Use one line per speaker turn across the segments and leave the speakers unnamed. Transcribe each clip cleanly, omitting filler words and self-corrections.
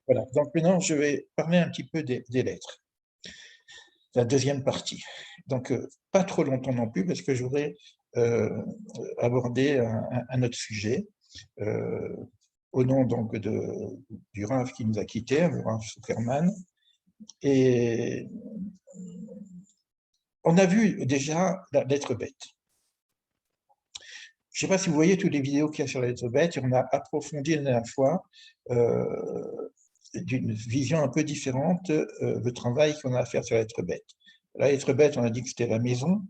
Voilà. Donc maintenant, je vais parler un petit peu des lettres, la deuxième partie. Donc, pas trop longtemps non plus, parce que je voudrais aborder un autre sujet. euh, Au nom donc du Rav qui nous a quittés, le Rav Zuckerman. Et on a vu déjà la lettre bête. Je ne sais pas si vous voyez toutes les vidéos qu'il y a sur la lettre bête, et on a approfondi la dernière fois d'une vision un peu différente le travail qu'on a à faire sur la lettre bête. La lettre bête, on a dit que c'était la maison,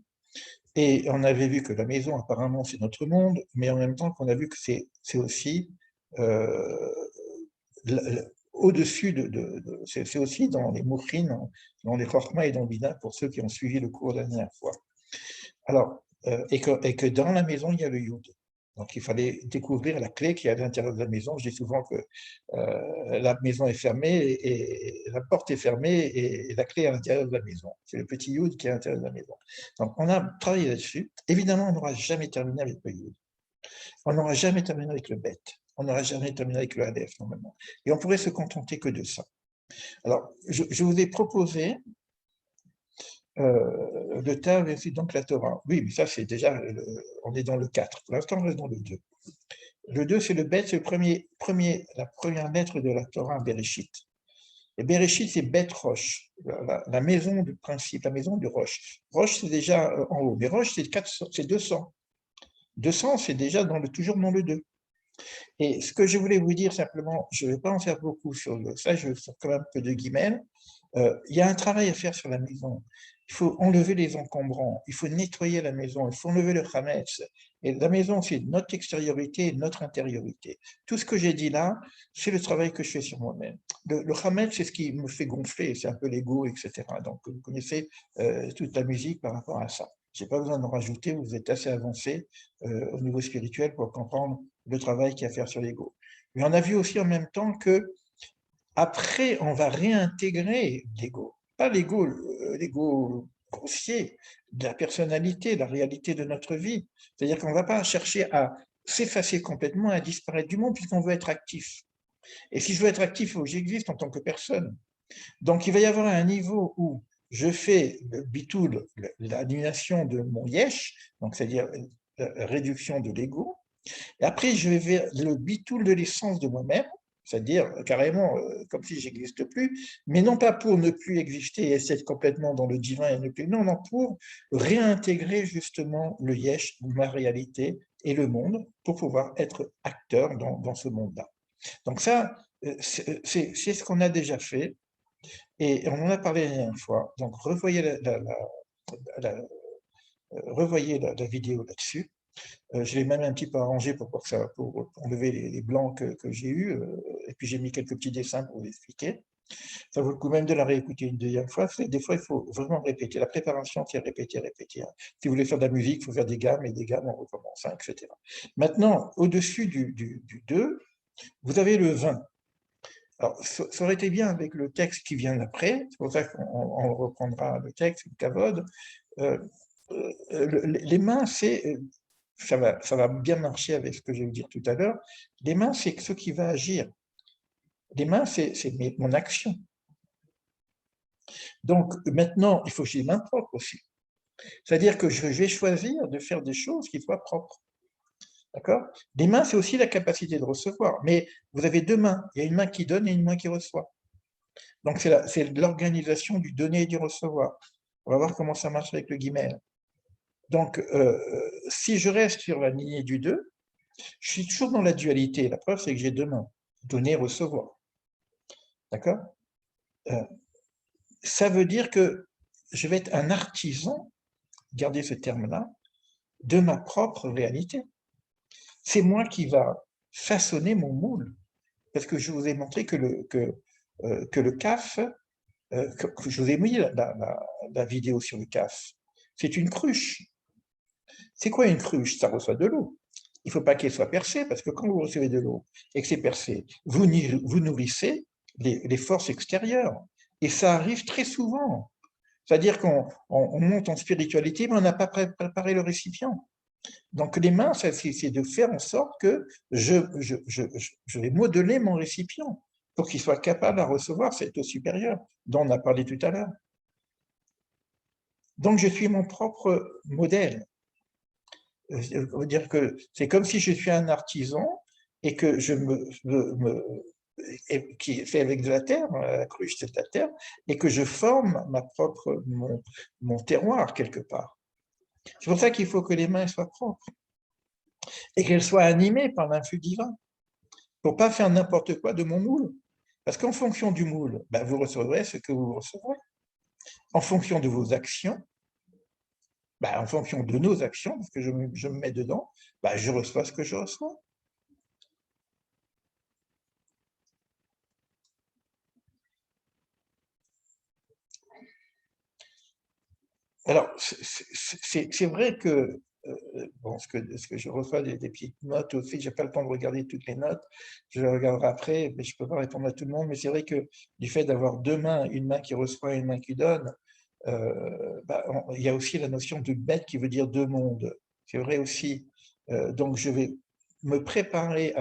et on avait vu que la maison, apparemment, c'est notre monde, mais en même temps qu'on a vu que c'est aussi euh, au-dessus c'est aussi dans les moukhrines, dans les chorma et dans le bina, pour ceux qui ont suivi le cours de la dernière fois. Alors, et que dans la maison, il y a le yud. Donc, il fallait découvrir la clé qui est à l'intérieur de la maison. Je dis souvent que la maison est fermée et la porte est fermée et la clé est à l'intérieur de la maison. C'est le petit yud qui est à l'intérieur de la maison. Donc, on a travaillé là-dessus. Évidemment, on n'aura jamais terminé avec le yud. On n'aura jamais terminé avec le bet. On n'aura jamais terminé avec le aleph, normalement. Et on pourrait se contenter que de ça. Alors, je vous ai proposé le Tav et donc la Torah. Oui, mais ça, c'est déjà, on est dans le 4. Pour l'instant, on reste dans le 2. Le 2, c'est le Bet, c'est la première lettre de la Torah, Bereshit. Et Bereshit, c'est Bet Roche, la maison du principe, la maison du Roche. Roche, c'est déjà en haut, mais Roche, c'est 200. 200, c'est déjà toujours dans le 2. Et ce que je voulais vous dire simplement, je ne vais pas en faire beaucoup sur ça, je vais faire quand même un peu de guillemets. Il y a un travail à faire sur la maison. Il faut enlever les encombrants, il faut nettoyer la maison, il faut enlever le chametz. Et la maison, c'est notre extériorité et notre intériorité. Tout ce que j'ai dit là, c'est le travail que je fais sur moi-même. Le chametz, c'est ce qui me fait gonfler, c'est un peu l'ego, etc. Donc, vous connaissez toute la musique par rapport à ça. Je n'ai pas besoin d'en rajouter, vous êtes assez avancé au niveau spirituel pour comprendre le travail qu'il y a à faire sur l'ego. Mais on a vu aussi en même temps que après, on va réintégrer l'ego. Pas l'ego grossier, de la personnalité, la réalité de notre vie. C'est-à-dire qu'on ne va pas chercher à s'effacer complètement, à disparaître du monde, puisqu'on veut être actif. Et si je veux être actif, il faut que j'existe en tant que personne. Donc, il va y avoir un niveau où je fais le bitoul, l'annulation de mon yesh, donc c'est-à-dire la réduction de l'ego, et après, je vais vers le bitoul de l'essence de moi-même, c'est-à-dire carrément comme si j'existe plus, mais non pas pour ne plus exister et être complètement dans le divin et ne plus, non, non, pour réintégrer justement le yesh, ma réalité et le monde, pour pouvoir être acteur dans ce monde-là. Donc ça, c'est ce qu'on a déjà fait et on en a parlé la dernière fois. Donc revoyez la, revoyez la vidéo là-dessus. Je l'ai même un petit peu arrangé pour enlever les blancs que j'ai eus, et puis j'ai mis quelques petits dessins pour vous expliquer. Ça vaut le coup même de la réécouter une deuxième fois. Des fois, il faut vraiment répéter. La préparation, c'est répéter, répéter. Si vous voulez faire de la musique, il faut faire des gammes, et des gammes, on recommence, etc. Maintenant, au-dessus du 2, vous avez le 20. Alors, ça aurait été bien avec le texte qui vient après, c'est pour ça qu'on reprendra le texte, le kavod. Euh, les mains, ça va bien marcher avec ce que je vais vous dire tout à l'heure. Les mains, c'est ce qui va agir. Les mains, c'est mon action. Donc maintenant, il faut que j'ai les mains propres aussi. C'est-à-dire que je vais choisir de faire des choses qui soient propres. D'accord? Les mains, c'est aussi la capacité de recevoir. Mais vous avez deux mains. Il y a une main qui donne et une main qui reçoit. Donc c'est l'organisation du donner et du recevoir. On va voir comment ça marche avec le guillemets. Donc, si je reste sur la lignée du 2, je suis toujours dans la dualité. La preuve, c'est que j'ai deux mains. Donner, recevoir. D'accord? Ça veut dire que je vais être un artisan, gardez ce terme-là, de ma propre réalité. C'est moi qui va façonner mon moule. Parce que je vous ai montré que le CAF, que je vous ai mis la vidéo sur le CAF, c'est une cruche. C'est quoi une cruche? Ça reçoit de l'eau. Il ne faut pas qu'elle soit percée, parce que quand vous recevez de l'eau et que c'est percé, vous nourrissez les forces extérieures. Et ça arrive très souvent. C'est-à-dire qu'on monte en spiritualité, mais on n'a pas préparé le récipient. Donc les mains, c'est de faire en sorte que je vais modeler mon récipient. pour qu'il soit capable à recevoir cette eau supérieure dont on a parlé tout à l'heure. Donc, je suis mon propre modèle. Je veux dire que c'est comme si je suis un artisan et que qui est fait avec de la terre, la cruche c'est de la terre, et que je forme mon terroir quelque part. C'est pour ça qu'il faut que les mains soient propres et qu'elles soient animées par l'influx divin, pour ne pas faire n'importe quoi de mon moule. Parce qu'en fonction du moule, ben, vous recevrez ce que vous recevrez. En fonction de vos actions, ben, en fonction de nos actions, parce que je me mets dedans, ben, je reçois ce que je reçois. Alors, c'est vrai que, bon, ce que je reçois des petites notes aussi, je n'ai pas le temps de regarder toutes les notes, je les regarderai après, mais je ne peux pas répondre à tout le monde, mais c'est vrai que du fait d'avoir deux mains, une main qui reçoit et une main qui donne, il y a aussi la notion de bête qui veut dire deux mondes. C'est vrai aussi. Donc, je vais me préparer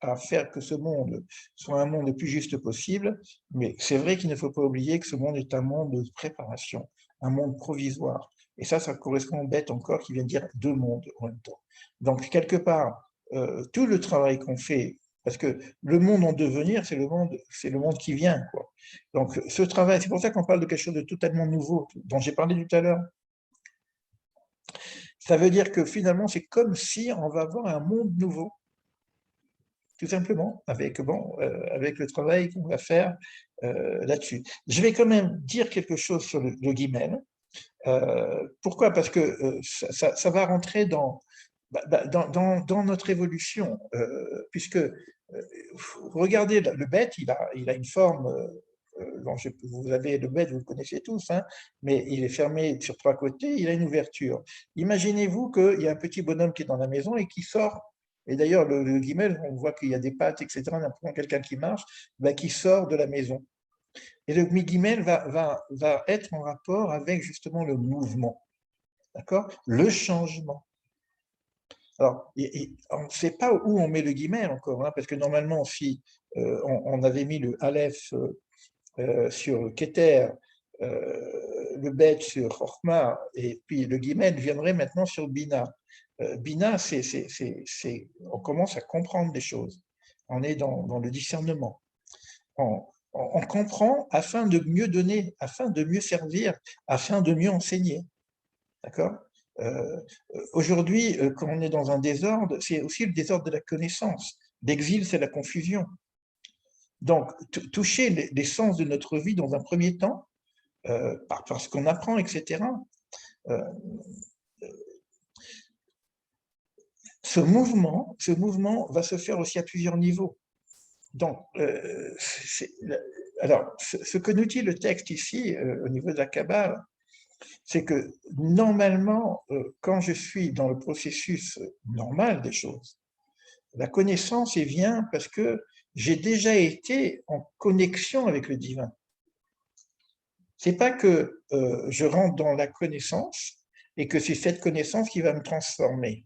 à faire que ce monde soit un monde le plus juste possible, mais c'est vrai qu'il ne faut pas oublier que ce monde est un monde de préparation, un monde provisoire. Et ça correspond au bête encore qui vient dire deux mondes en même temps. Donc, quelque part, tout le travail qu'on fait, parce que le monde en devenir, c'est le monde qui vient, quoi. Donc, ce travail, c'est pour ça qu'on parle de quelque chose de totalement nouveau, dont j'ai parlé tout à l'heure. Ça veut dire que finalement, c'est comme si on va avoir un monde nouveau, tout simplement, avec le travail qu'on va faire là-dessus. Je vais quand même dire quelque chose sur le guimel. Pourquoi? Parce que ça va rentrer dans notre évolution, puisque regardez, le bête, il a une forme, vous avez le bête, vous le connaissez tous, hein, mais il est fermé sur trois côtés, il a une ouverture. Imaginez-vous qu'il y a un petit bonhomme qui est dans la maison et qui sort, et d'ailleurs le guimel, on voit qu'il y a des pattes, etc., on a quelqu'un qui marche, qui sort de la maison. Et le guimel va être en rapport avec justement le mouvement, d'accord? Le changement. Alors, on ne sait pas où on met le guimel encore, hein, parce que normalement, si on avait mis le Aleph sur Keter, le Bet sur Chokhmah, et puis le guimel viendrait maintenant sur Bina. Bina, on commence à comprendre des choses. On est dans le discernement. On comprend afin de mieux donner, afin de mieux servir, afin de mieux enseigner. D'accord? Aujourd'hui, quand on est dans un désordre, c'est aussi le désordre de la connaissance. L'exil, c'est la confusion. Donc, toucher les sens de notre vie dans un premier temps, par ce qu'on apprend, etc. Ce mouvement va se faire aussi à plusieurs niveaux. Donc, alors, ce que nous dit le texte ici, au niveau de la Kabbale, c'est que normalement, quand je suis dans le processus normal des choses, la connaissance vient parce que j'ai déjà été en connexion avec le divin. C'est pas que je rentre dans la connaissance et que c'est cette connaissance qui va me transformer.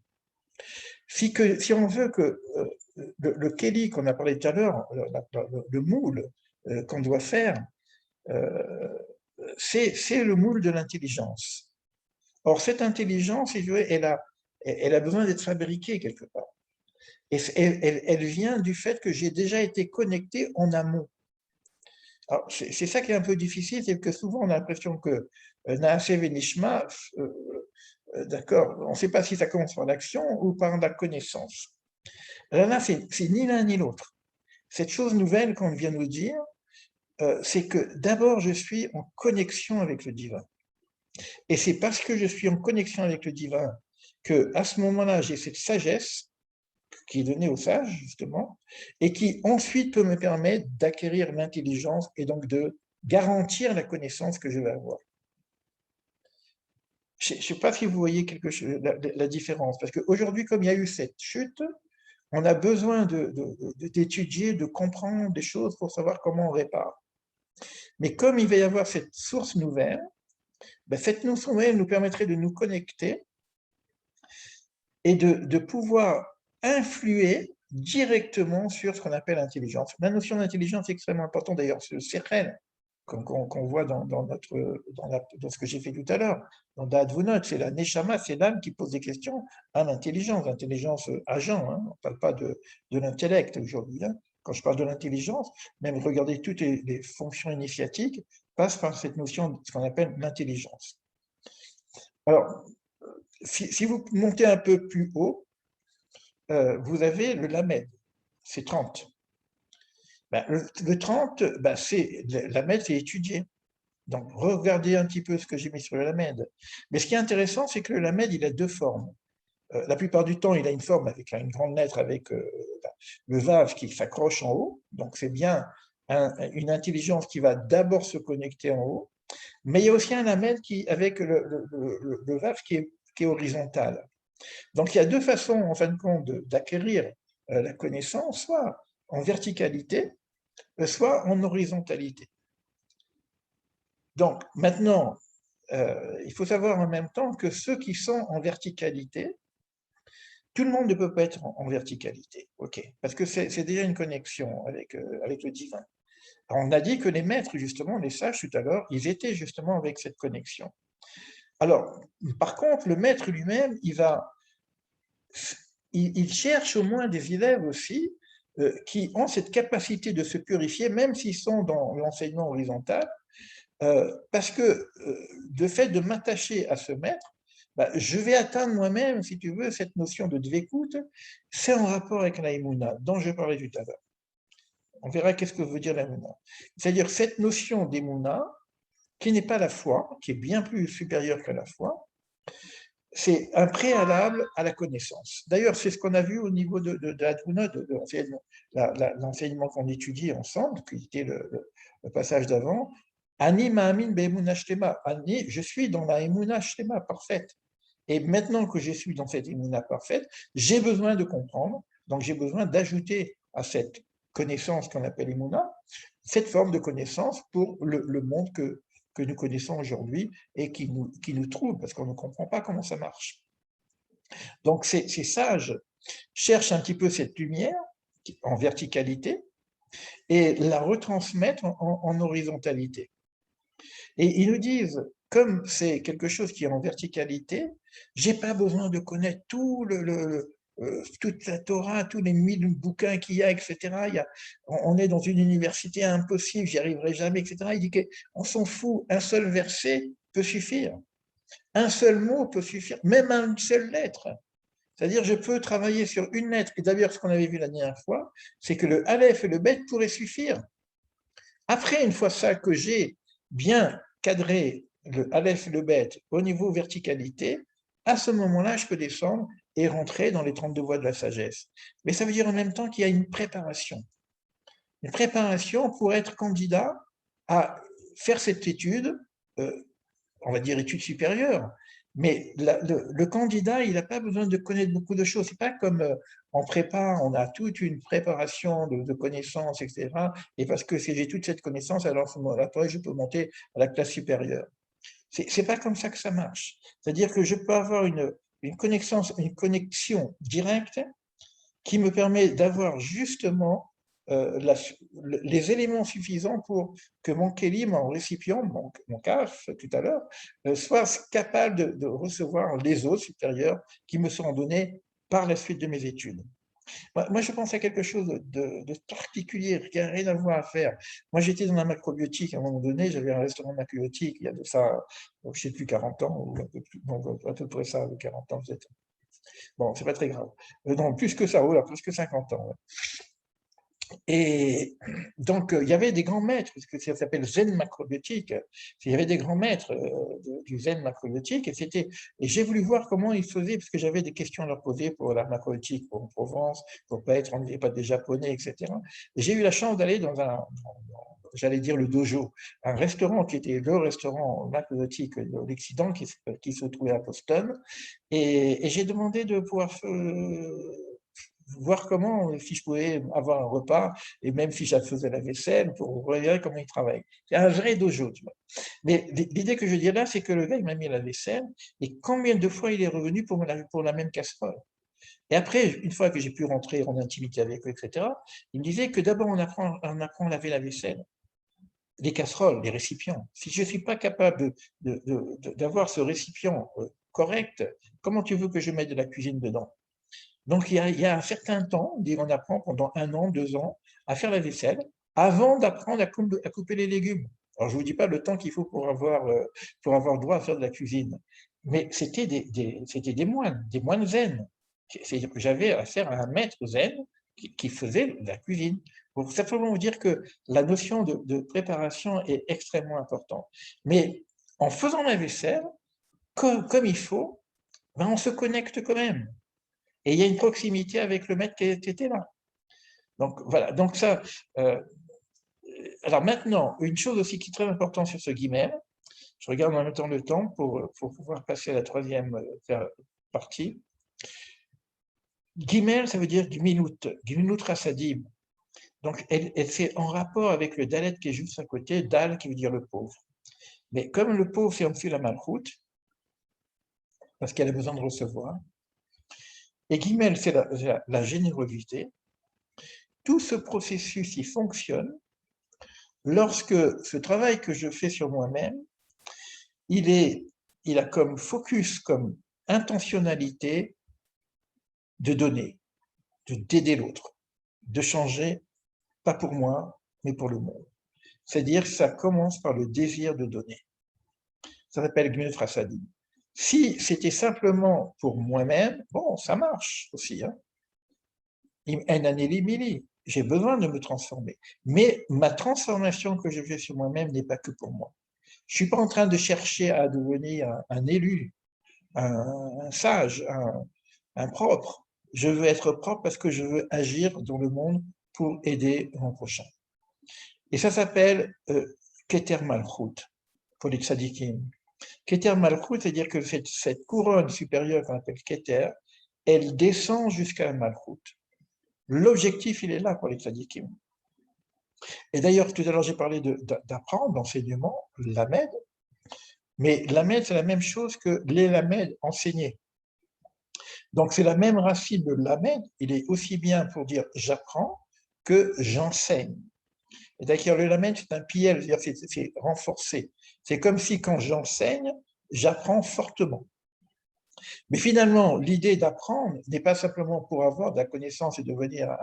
Si on veut que le Kelly qu'on a parlé tout à l'heure, le moule qu'on doit faire, c'est le moule de l'intelligence. Or, cette intelligence, elle a besoin d'être fabriquée quelque part. Et elle vient du fait que j'ai déjà été connecté en amont. Alors, c'est ça qui est un peu difficile, c'est que souvent on a l'impression que Naasev et Nishma, d'accord, on ne sait pas si ça commence par l'action ou par la connaissance. Là, c'est ni l'un ni l'autre. Cette chose nouvelle qu'on vient nous dire, c'est que d'abord je suis en connexion avec le divin. Et c'est parce que je suis en connexion avec le divin que, à ce moment-là, j'ai cette sagesse qui est donnée aux sages, justement, et qui ensuite peut me permettre d'acquérir l'intelligence et donc de garantir la connaissance que je vais avoir. Je ne sais pas si vous voyez la différence, parce qu'aujourd'hui, comme il y a eu cette chute, on a besoin d'étudier, de comprendre des choses pour savoir comment on répare. Mais comme il va y avoir cette source nouvelle, cette source nouvelle nous permettrait de nous connecter et de pouvoir influer directement sur ce qu'on appelle l'intelligence. La notion d'intelligence est extrêmement importante, d'ailleurs, c'est le CERN qu'on voit dans ce que j'ai fait tout à l'heure, dans Da'at c'est la Neshama, c'est l'âme qui pose des questions à l'intelligence agent, hein, on ne parle pas de l'intellect aujourd'hui. Hein. Quand je parle de l'intelligence, même regarder toutes les fonctions initiatiques passent par cette notion de ce qu'on appelle l'intelligence. Alors, si vous montez un peu plus haut, vous avez le Lamed, c'est 30. Ben, le 30, ben, Lamed, c'est étudier. Donc, regardez un petit peu ce que j'ai mis sur le Lamed. Mais ce qui est intéressant, c'est que le Lamed, il a deux formes. La plupart du temps, il a une forme avec une grande lettre, avec le Vav qui s'accroche en haut. Donc, c'est bien une intelligence qui va d'abord se connecter en haut. Mais il y a aussi un Lamed avec le Vav qui est horizontal. Donc, il y a deux façons, en fin de compte, d'acquérir la connaissance, soit en verticalité, soit en horizontalité. Donc, maintenant, il faut savoir en même temps que ceux qui sont en verticalité, tout le monde ne peut pas être en verticalité, ok, parce que c'est déjà une connexion avec le divin. Alors, on a dit que les maîtres, justement, les sages tout à l'heure, ils étaient justement avec cette connexion. Alors, par contre, le maître lui-même, il cherche au moins des élèves aussi qui ont cette capacité de se purifier, même s'ils sont dans l'enseignement horizontal, parce que de fait de m'attacher à ce maître, bah, je vais atteindre moi-même, si tu veux, cette notion de dvekout, c'est en rapport avec la Emouna, dont je parlais tout à l'heure. On verra qu'est-ce que veut dire la Emouna. C'est-à-dire cette notion d'Emouna, qui n'est pas la foi, qui est bien plus supérieure que la foi, c'est un préalable à la connaissance. D'ailleurs, c'est ce qu'on a vu au niveau de l'Advuna, de l'enseignement qu'on étudie ensemble, qui était le passage d'avant. Ani ma'amin be'emuna shlema. Ani, je suis dans la emuna shlema parfaite. Et maintenant que je suis dans cette emuna parfaite, j'ai besoin de comprendre, donc j'ai besoin d'ajouter à cette connaissance qu'on appelle emuna, cette forme de connaissance pour le monde que nous connaissons aujourd'hui et qui nous trouble parce qu'on ne comprend pas comment ça marche. Donc ces sages cherchent un petit peu cette lumière en verticalité et la retransmettre en horizontalité. Et ils nous disent, comme c'est quelque chose qui est en verticalité, j'ai pas besoin de connaître toute la Torah, tous les 1000 bouquins qu'il y a, etc. On est dans une université impossible, j'y arriverai jamais, etc. Il dit qu'on s'en fout, un seul verset peut suffire. Un seul mot peut suffire, même une seule lettre. C'est-à-dire, je peux travailler sur une lettre. Et d'ailleurs, ce qu'on avait vu la dernière fois, c'est que le Aleph et le Bet pourraient suffire. Après, une fois ça que j'ai bien cadré le Aleph et le Bet au niveau verticalité, à ce moment-là, je peux descendre et rentrer dans les 32 voies de la sagesse. Mais ça veut dire en même temps qu'il y a une préparation. Une préparation pour être candidat à faire cette étude, on va dire étude supérieure. Mais le candidat, il n'a pas besoin de connaître beaucoup de choses. Ce n'est pas comme en prépa, on a toute une préparation de connaissances, etc. Et parce que si j'ai toute cette connaissance, alors après, je peux monter à la classe supérieure. Ce n'est pas comme ça que ça marche. C'est-à-dire que je peux avoir une connexion directe qui me permet d'avoir justement les éléments suffisants pour que mon kélim, mon récipient, mon caf tout à l'heure, soit capable de recevoir les eaux supérieures qui me seront données par la suite de mes études. Moi, je pense à quelque chose de particulier qui n'a rien à voir à faire. Moi, j'étais dans la macrobiotique à un moment donné, j'avais un restaurant macrobiotique il y a de ça, je ne sais plus, 40 ans, ou un peu plus, non, à peu près ça, 40 ans peut-être. Bon, c'est pas très grave. Non, plus que ça, oh là, plus que 50 ans. Ouais. Et donc, il y avait des grands maîtres, parce que ça s'appelle zen macrobiotique. Il y avait des grands maîtres du zen macrobiotique, et j'ai voulu voir comment ils faisaient, parce que j'avais des questions à leur poser pour la macrobiotique, pour Provence, pour ne pas être pas des Japonais, etc. Et j'ai eu la chance d'aller dans j'allais dire le dojo, un restaurant qui était le restaurant macrobiotique de l'Occident, qui se trouvait à Boston, et j'ai demandé de pouvoir voir comment, si je pouvais avoir un repas, et même si je faisais la vaisselle, pour regarder comment il travaille. C'est un vrai dojo, tu vois. Mais l'idée que je dis là, c'est que le gars, il m'a mis la vaisselle, et combien de fois il est revenu pour la même casserole. Et après, une fois que j'ai pu rentrer en intimité avec eux, etc., il me disait que d'abord, on apprend à laver la vaisselle, les casseroles, les récipients. Si je ne suis pas capable d'avoir ce récipient correct, comment tu veux que je mette de la cuisine dedans? Donc, il y a un certain temps, on apprend pendant 1 an, 2 ans, à faire la vaisselle, avant d'apprendre à couper les légumes. Alors, je ne vous dis pas le temps qu'il faut pour avoir droit à faire de la cuisine, mais c'était des moines zen. J'avais affaire à un maître zen qui faisait de la cuisine. Pour simplement vous dire que la notion de préparation est extrêmement importante. Mais en faisant la vaisselle, comme il faut, ben on se connecte quand même. Et il y a une proximité avec le maître qui était là. Donc voilà, donc ça. Alors maintenant, une chose aussi qui est très importante sur ce guimel, je regarde en même temps le temps pour pouvoir passer à la troisième partie. Guimel, ça veut dire Gimilut Rasadim. Donc c'est en rapport avec le Dalet qui est juste à côté, Dal qui veut dire le pauvre. Mais comme le pauvre c'est en dessus la malchoute, parce qu'elle a besoin de recevoir, et Guimel c'est la générosité, tout ce processus il fonctionne lorsque ce travail que je fais sur moi-même, il a comme focus, comme intentionnalité de donner, d'aider l'autre, de changer, pas pour moi, mais pour le monde. C'est-à-dire que ça commence par le désir de donner. Ça s'appelle Gmilut Rasadim. Si c'était simplement pour moi-même, bon, ça marche aussi. Hein. J'ai besoin de me transformer. Mais ma transformation que je fais sur moi-même n'est pas que pour moi. Je ne suis pas en train de chercher à devenir un élu, un sage, un propre. Je veux être propre parce que je veux agir dans le monde pour aider mon prochain. Et ça s'appelle Keter Malchut pour les tzadikim. Keter Malchut, c'est-à-dire que cette couronne supérieure qu'on appelle Keter, elle descend jusqu'à la Malchut. L'objectif, il est là pour les tzadikim. Et d'ailleurs, tout à l'heure, j'ai parlé d'apprendre, d'enseignement, l'amed, mais l'amed, c'est la même chose que les lamed enseignés. Donc, c'est la même racine de l'amed, il est aussi bien pour dire j'apprends que j'enseigne. Et d'ailleurs, le lamed, c'est un piel, c'est-à-dire c'est renforcé. C'est comme si quand j'enseigne, j'apprends fortement. Mais finalement, l'idée d'apprendre n'est pas simplement pour avoir de la connaissance et devenir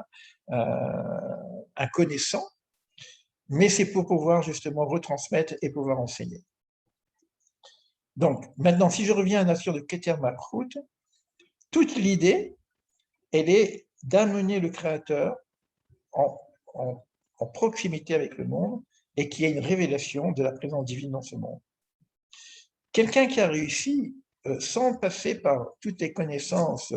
un connaissant, mais c'est pour pouvoir justement retransmettre et pouvoir enseigner. Donc, maintenant, si je reviens à la notion de Keter Malchut, toute l'idée, elle est d'amener le Créateur en proximité avec le monde et qu'il y ait une révélation de la présence divine dans ce monde. Quelqu'un qui a réussi, sans passer par toutes les connaissances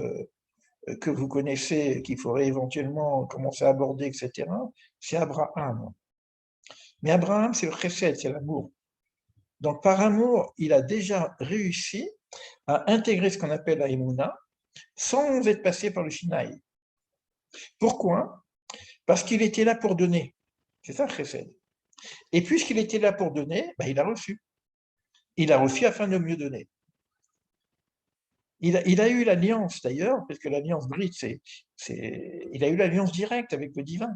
que vous connaissez, qu'il faudrait éventuellement commencer à aborder, etc., c'est Abraham. Mais Abraham, c'est le chesed, c'est l'amour. Donc, par amour, il a déjà réussi à intégrer ce qu'on appelle la Emouna sans être passé par le Sinaï. Pourquoi? Parce qu'il était là pour donner. C'est ça, le chesed. Et puisqu'il était là pour donner, ben, il a reçu. Il a reçu afin de mieux donner. Il a eu l'alliance d'ailleurs, parce que l'alliance bride, il a eu l'alliance directe avec le divin.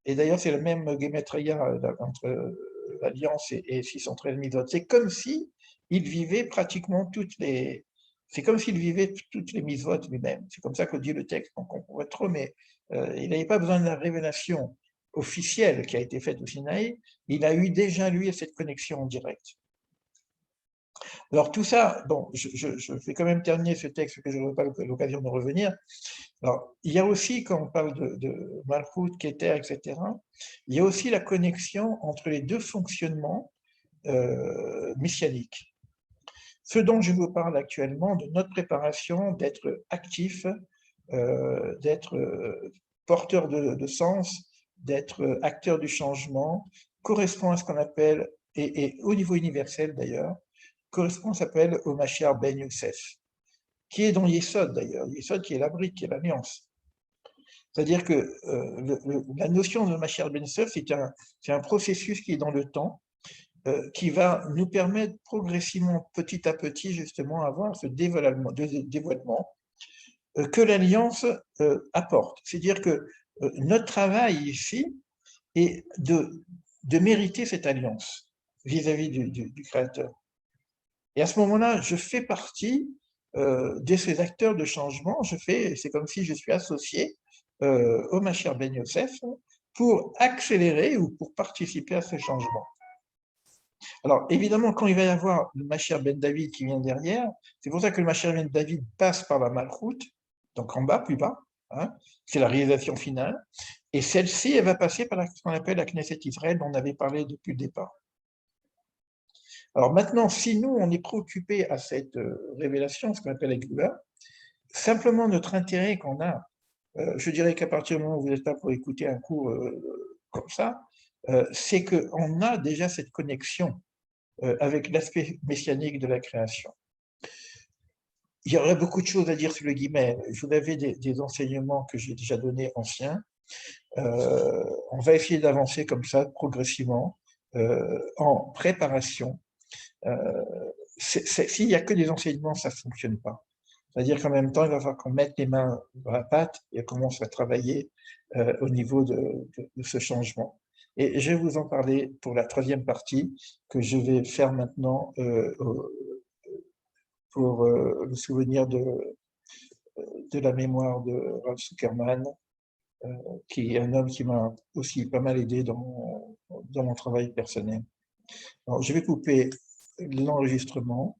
Et d'ailleurs, c'est le même Gematria entre l'alliance et 613 mitzvot. C'est comme si il vivait pratiquement c'est comme s'il vivait toutes les mitzvot lui-même. C'est comme ça que dit le texte. On comprend trop, mais il n'avait pas besoin de la révélation officielle qui a été faite au Sinaï. Il a eu déjà, lui, cette connexion en direct. Alors tout ça, bon, je vais quand même terminer ce texte que je n'aurai pas l'occasion de revenir. Alors, il y a aussi, quand on parle de Malchut, Keter, etc., il y a aussi la connexion entre les deux fonctionnements messianiques. Ce dont je vous parle actuellement, de notre préparation, d'être actif, d'être porteur de sens, d'être acteur du changement, correspond à ce qu'on appelle, et au niveau universel d'ailleurs, correspond, s'appelle au Mashiach Ben Youssef, qui est dans Yesod d'ailleurs, Yesod qui est la brique, qui est l'alliance. C'est-à-dire que la notion de Mashiach Ben Youssef, c'est un processus qui est dans le temps, qui va nous permettre progressivement, petit à petit, justement, avoir ce dévoilement que l'alliance apporte. C'est-à-dire que notre travail ici est de mériter cette alliance vis-à-vis du Créateur. Et à ce moment-là, je fais partie de ces acteurs de changement. C'est comme si je suis associé au Mashiach Ben Yosef pour accélérer ou pour participer à ce changement. Alors, évidemment, quand il va y avoir le Mashiach Ben David qui vient derrière, c'est pour ça que le Mashiach Ben David passe par la Malchoute, donc en bas, plus bas, hein, c'est la réalisation finale, et celle-ci, elle va passer par ce qu'on appelle la Knesset Israël, dont on avait parlé depuis le départ. Alors maintenant, si nous, on est préoccupé à cette révélation, ce qu'on appelle la Géoula, simplement notre intérêt qu'on a, je dirais qu'à partir du moment où vous êtes là pour écouter un cours comme ça, c'est qu'on a déjà cette connexion avec l'aspect messianique de la création. Il y aurait beaucoup de choses à dire sur le guillemet. Je vous avais des enseignements que j'ai déjà donnés anciens. On va essayer d'avancer comme ça, progressivement, en préparation. S'il n'y a que des enseignements, ça ne fonctionne pas. C'est-à-dire qu'en même temps, il va falloir qu'on mette les mains dans la pâte et qu'on commence à travailler au niveau de ce changement. Et je vais vous en parler pour la troisième partie que je vais faire maintenant pour le souvenir de la mémoire de Rav Zuckerman, qui est un homme qui m'a aussi pas mal aidé dans mon travail personnel. Alors, je vais couper l'enregistrement.